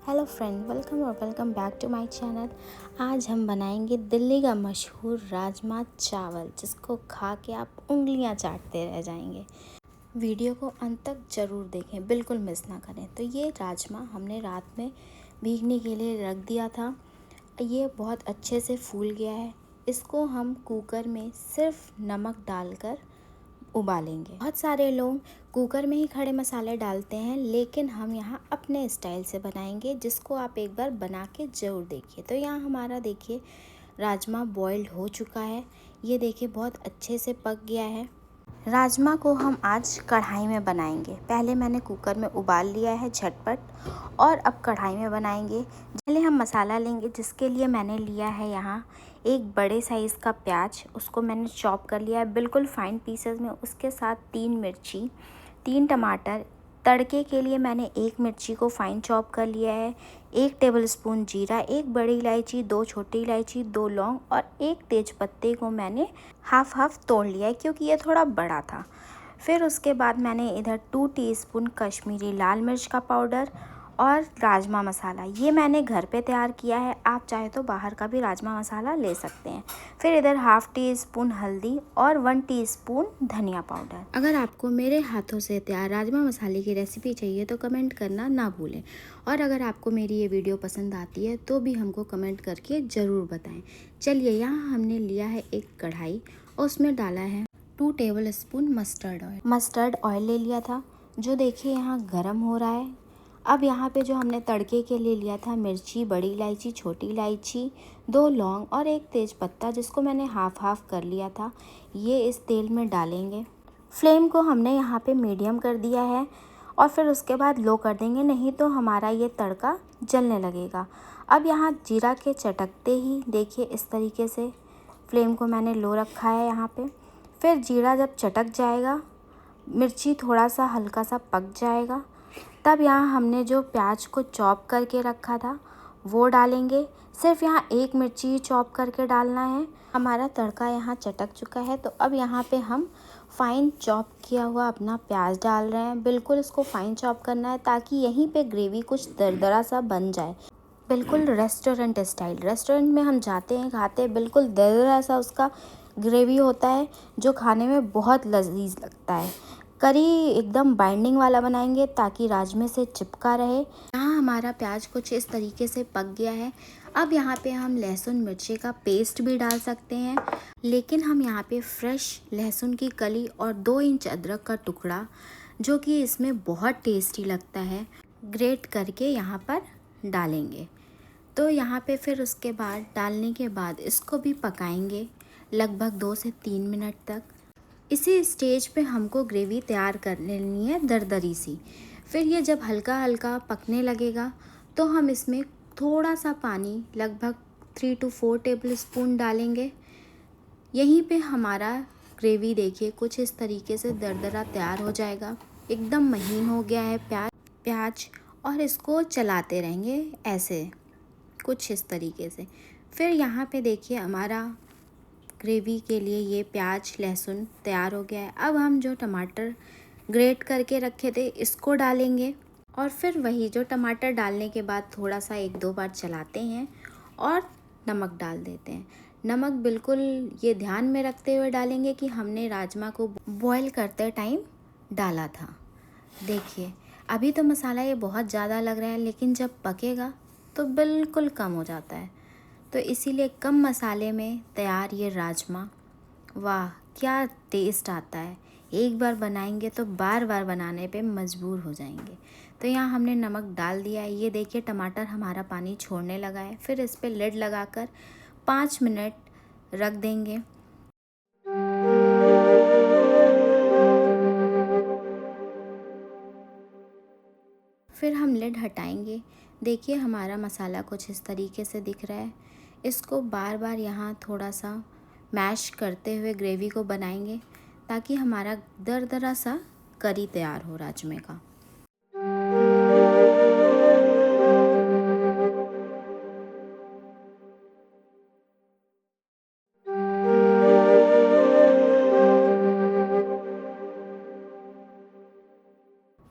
Hello friend, welcome back to my channel. आज हम बनाएंगे दिल्ली का मशहूर राजमा चावल, जिसको खा के आप उंगलियां चाटते रह जाएंगे। वीडियो को अंत तक ज़रूर देखें, बिल्कुल मिस ना करें। तो ये राजमा हमने रात में भीगने के लिए रख दिया था। ये बहुत अच्छे से फूल गया है। इसको हम कुकर में सिर्फ नमक डालकर उबालेंगे। बहुत सारे लोग कुकर में ही खड़े मसाले डालते हैं, लेकिन हम यहाँ अपने स्टाइल से बनाएंगे, जिसको आप एक बार बना के ज़रूर देखिए। तो यहाँ हमारा देखिए राजमा बॉइल्ड हो चुका है। ये देखिए बहुत अच्छे से पक गया है। राजमा को हम आज कढ़ाई में बनाएंगे। पहले मैंने कुकर में उबाल लिया है झटपट, और अब कढ़ाई में बनाएंगे। पहले हम मसाला लेंगे, जिसके लिए मैंने लिया है यहाँ एक बड़े साइज़ का प्याज। उसको मैंने चॉप कर लिया है बिल्कुल फाइन पीसेस में। उसके साथ 3 मिर्ची, 3 टमाटर। तड़के के लिए मैंने 1 मिर्ची को फाइन चॉप कर लिया है, 1 टेबलस्पून जीरा, 1 बड़ी इलायची, 2 छोटी इलायची, 2 लौंग और 1 तेज पत्ते को मैंने हाफ तोड़ लिया है, क्योंकि ये थोड़ा बड़ा था। फिर उसके बाद मैंने इधर 2 टीस्पून कश्मीरी लाल मिर्च का पाउडर और राजमा मसाला, ये मैंने घर पे तैयार किया है। आप चाहे तो बाहर का भी राजमा मसाला ले सकते हैं। फिर इधर हाफ टी स्पून हल्दी और 1 टीस्पून धनिया पाउडर। अगर आपको मेरे हाथों से तैयार राजमा मसाले की रेसिपी चाहिए तो कमेंट करना ना भूलें। और अगर आपको मेरी ये वीडियो पसंद आती है तो भी हमको कमेंट करके ज़रूर बताएं। चलिए, यहाँ हमने लिया है एक कढ़ाई और उसमें डाला है 2 टेबलस्पून मस्टर्ड ऑयल ले लिया था, जो देखिए यहाँ गर्म हो रहा है। अब यहाँ पे जो हमने तड़के के लिए लिया था मिर्ची, बड़ी इलायची, छोटी इलायची, 2 लौंग और 1 तेज पत्ता, जिसको मैंने हाफ कर लिया था, ये इस तेल में डालेंगे। फ्लेम को हमने यहाँ पे मीडियम कर दिया है और फिर उसके बाद लो कर देंगे, नहीं तो हमारा ये तड़का जलने लगेगा। अब यहाँ जीरा के चटकते ही देखिए इस तरीके से फ्लेम को मैंने लो रखा है यहाँ पे। फिर जीरा जब चटक जाएगा, मिर्ची थोड़ा सा हल्का सा पक जाएगा, तब यहाँ हमने जो प्याज को चॉप करके रखा था वो डालेंगे। सिर्फ यहाँ 1 मिर्ची ही चॉप करके डालना है। हमारा तड़का यहाँ चटक चुका है, तो अब यहाँ पे हम फाइन चॉप किया हुआ अपना प्याज डाल रहे हैं। बिल्कुल इसको फाइन चॉप करना है, ताकि यहीं पे ग्रेवी कुछ दरदरा सा बन जाए, बिल्कुल रेस्टोरेंट स्टाइल। रेस्टोरेंट में हम जाते हैं, खाते हैं, बिल्कुल दरदरा सा उसका ग्रेवी होता है, जो खाने में बहुत लजीज लगता है। करी एकदम बाइंडिंग वाला बनाएंगे, ताकि राजमे से चिपका रहे। यहाँ हमारा प्याज कुछ इस तरीके से पक गया है। अब यहाँ पे हम लहसुन मिर्ची का पेस्ट भी डाल सकते हैं, लेकिन हम यहाँ पे फ्रेश लहसुन की कली और 2 इंच अदरक का टुकड़ा, जो कि इसमें बहुत टेस्टी लगता है, ग्रेट करके यहाँ पर डालेंगे। तो यहाँ पे फिर उसके बाद डालने के बाद इसको भी पकाएंगे लगभग 2 से 3 मिनट तक। इसी स्टेज पे हमको ग्रेवी तैयार कर लेनी है दरदरी सी। फिर ये जब हल्का हल्का पकने लगेगा, तो हम इसमें थोड़ा सा पानी, लगभग 3 to 4 टेबलस्पून डालेंगे। यहीं पे हमारा ग्रेवी देखिए कुछ इस तरीके से दरदरा तैयार हो जाएगा। एकदम महीन हो गया है प्याज, और इसको चलाते रहेंगे ऐसे कुछ इस तरीके से। फिर यहाँ पे देखिए हमारा ग्रेवी के लिए ये प्याज लहसुन तैयार हो गया है। अब हम जो टमाटर ग्रेट करके रखे थे इसको डालेंगे, और फिर वही जो टमाटर डालने के बाद थोड़ा सा 1-2 बार चलाते हैं और नमक डाल देते हैं। नमक बिल्कुल ये ध्यान में रखते हुए डालेंगे कि हमने राजमा को बॉईल करते टाइम डाला था। देखिए अभी तो मसाला ये बहुत ज़्यादा लग रहा है, लेकिन जब पकेगा तो बिल्कुल कम हो जाता है। तो इसीलिए कम मसाले में तैयार ये राजमा, वाह क्या टेस्ट आता है। एक बार बनाएंगे तो बार बार बनाने पे मजबूर हो जाएंगे। तो यहाँ हमने नमक डाल दिया है। ये देखिए टमाटर हमारा पानी छोड़ने लगा है। फिर इस पर लिड लगाकर 5 मिनट रख देंगे। फिर हम लिड हटाएंगे। देखिए हमारा मसाला कुछ इस तरीके से दिख रहा है। इसको बार बार यहाँ थोड़ा सा मैश करते हुए ग्रेवी को बनाएंगे, ताकि हमारा दरदरा सा करी तैयार हो राजमे का।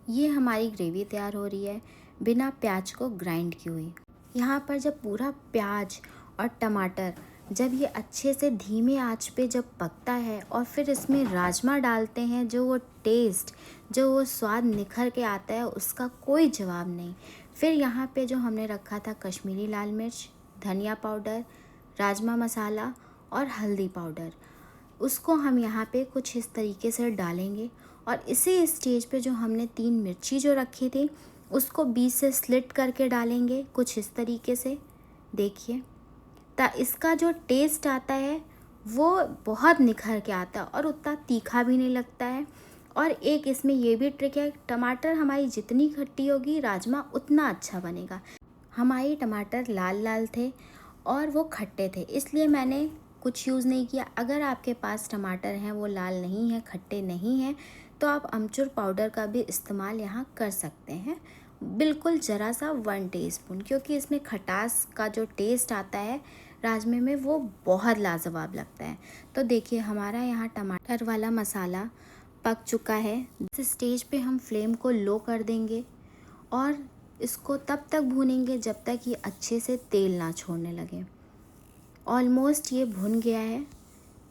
ये हमारी ग्रेवी तैयार हो रही है। बिना प्याज को ग्राइंड की हुई। यहाँ पर जब पूरा प्याज और टमाटर जब ये अच्छे से धीमे आंच पे जब पकता है और फिर इसमें राजमा डालते हैं, जो वो टेस्ट, जो वो स्वाद निखर के आता है, उसका कोई जवाब नहीं। फिर यहाँ पे जो हमने रखा था कश्मीरी लाल मिर्च, धनिया पाउडर, राजमा मसाला और हल्दी पाउडर, उसको हम यहाँ पे कुछ इस तरीके से डालेंगे। और इसी स्टेज पे जो हमने 3 मिर्ची जो रखी थी उसको बीच से स्लिट करके डालेंगे कुछ इस तरीके से। देखिए, इसका जो टेस्ट आता है वो बहुत निखर के आता है और उतना तीखा भी नहीं लगता है। और एक इसमें ये भी ट्रिक है, टमाटर हमारी जितनी खट्टी होगी राजमा उतना अच्छा बनेगा। हमारे टमाटर लाल लाल थे और वो खट्टे थे, इसलिए मैंने कुछ यूज़ नहीं किया। अगर आपके पास टमाटर हैं वो लाल नहीं है, खट्टे नहीं हैं, तो आप अमचूर पाउडर का भी इस्तेमाल यहाँ कर सकते हैं, बिल्कुल ज़रा सा 1 टीस्पून, क्योंकि इसमें खटास का जो टेस्ट आता है राजमे में वो बहुत लाजवाब लगता है। तो देखिए, हमारा यहाँ टमाटर वाला मसाला पक चुका है। इस स्टेज पे हम फ्लेम को लो कर देंगे और इसको तब तक भूनेंगे जब तक ये अच्छे से तेल ना छोड़ने लगे। ऑलमोस्ट ये भुन गया है,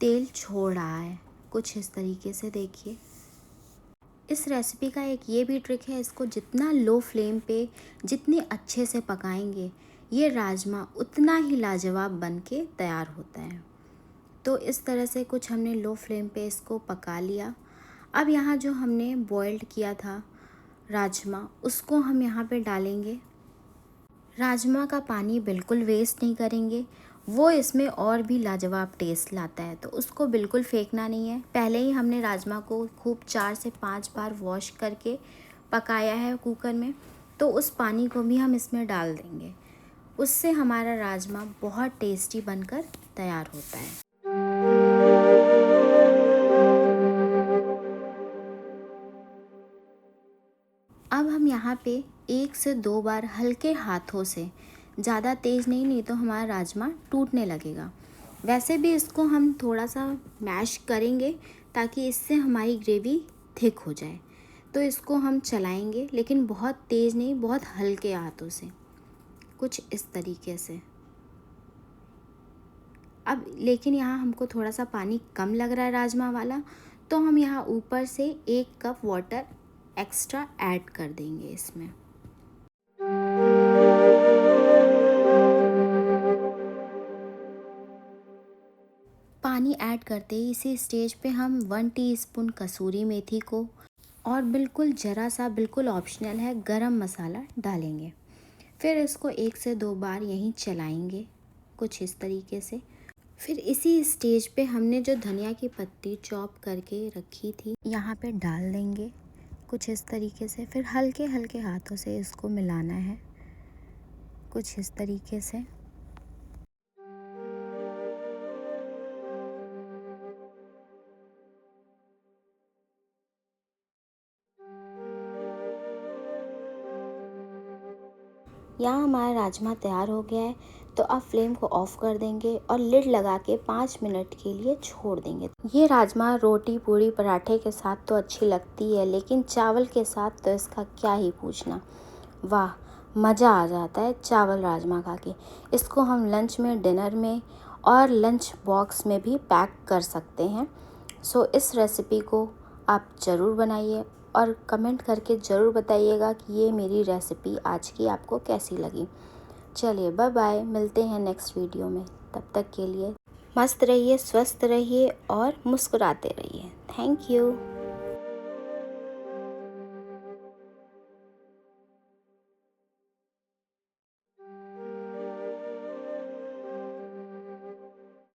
तेल छोड़ रहा है कुछ इस तरीके से। देखिए, इस रेसिपी का एक ये भी ट्रिक है, इसको जितना लो फ्लेम पे जितनी अच्छे से पकाएंगे ये राजमा उतना ही लाजवाब बन के तैयार होता है। तो इस तरह से कुछ हमने लो फ्लेम पे इसको पका लिया। अब यहाँ जो हमने बॉइल्ड किया था राजमा, उसको हम यहाँ पे डालेंगे। राजमा का पानी बिल्कुल वेस्ट नहीं करेंगे, वो इसमें और भी लाजवाब टेस्ट लाता है, तो उसको बिल्कुल फेंकना नहीं है। पहले ही हमने राजमा को खूब 4 से 5 बार वॉश करके पकाया है कुकर में, तो उस पानी को भी हम इसमें डाल देंगे। उससे हमारा राजमा बहुत टेस्टी बनकर तैयार होता है। अब हम यहाँ पे 1 से 2 बार हल्के हाथों से, ज़्यादा तेज़ नहीं तो हमारा राजमा टूटने लगेगा। वैसे भी इसको हम थोड़ा सा मैश करेंगे ताकि इससे हमारी ग्रेवी थिक हो जाए। तो इसको हम चलाएंगे, लेकिन बहुत तेज़ नहीं, बहुत हल्के हाथों से, कुछ इस तरीके से। अब लेकिन यहाँ हमको थोड़ा सा पानी कम लग रहा है राजमा वाला, तो हम यहाँ ऊपर से 1 कप वाटर एक्स्ट्रा ऐड कर देंगे इसमें। पानी ऐड करते ही इसी स्टेज पे हम 1 टीस्पून कसूरी मेथी को और बिल्कुल ज़रा सा, बिल्कुल ऑप्शनल है, गरम मसाला डालेंगे। फिर इसको 1 से 2 बार यहीं चलाएंगे कुछ इस तरीके से। फिर इसी स्टेज पे हमने जो धनिया की पत्ती चॉप करके रखी थी यहाँ पे डाल देंगे कुछ इस तरीके से। फिर हल्के हल्के हाथों से इसको मिलाना है कुछ इस तरीके से। यहाँ हमारा राजमा तैयार हो गया है, तो अब फ्लेम को ऑफ़ कर देंगे और लिड लगा के 5 मिनट के लिए छोड़ देंगे। ये राजमा रोटी, पूड़ी, पराठे के साथ तो अच्छी लगती है, लेकिन चावल के साथ तो इसका क्या ही पूछना। वाह, मज़ा आ जाता है चावल राजमा खा के। इसको हम लंच में, डिनर में और लंच बॉक्स में भी पैक कर सकते हैं। सो इस रेसिपी को आप ज़रूर बनाइए और कमेंट करके ज़रूर बताइएगा कि ये मेरी रेसिपी आज की आपको कैसी लगी। चलिए, बाय बाय, मिलते हैं नेक्स्ट वीडियो में। तब तक के लिए मस्त रहिए, स्वस्थ रहिए और मुस्कुराते रहिए। Thank you.